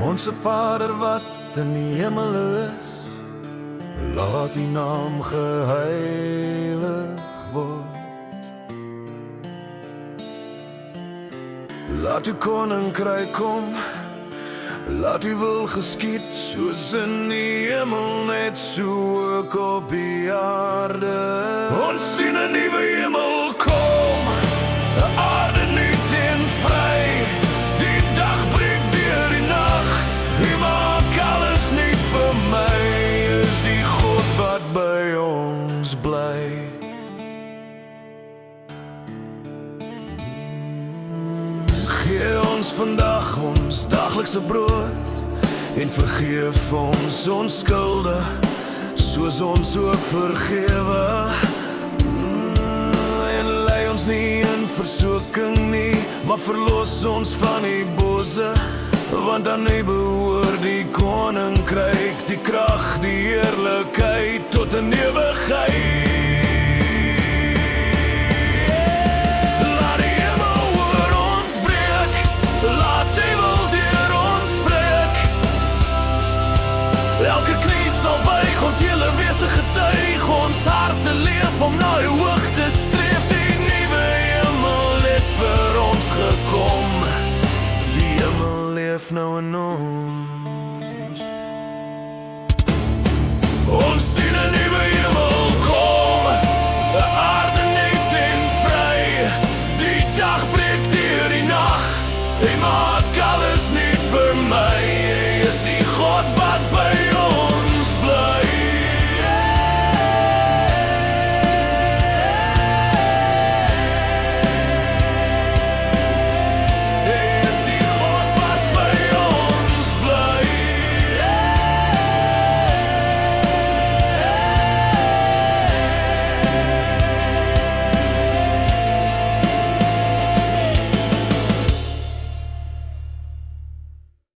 Onse Vader wat in die hemel is, laat die naam geheilig word. Laat uw koninkryk kom, laat uw wil geskied, soos in die hemel, net so ook op die aarde. Ons sien 'n nuwe hemel kom, 'n aarde nuut en vry. Die dag breek deur die nag, U maak alles nuut vir my. Is die God wat by ons bly. Gee ons vandag ons daglikse brood, en vergeef ons skulde, soos ons ook vergewe. En lei ons nie in versoeking nie, maar verlos ons van die bose, want aan U behoort die koninkryk, die krag, die heerlikheid tot in ewigheid. Elke knie sal buig, ons hele wese getuig, ons harte leef om na U hoogte streef. Die nuwe hemel het vir ons gekom, die hemel leef nou in ons. Ons sien 'n nuwe hemel kom, 'n aarde nuut en vry. Die dag breek deur die nag,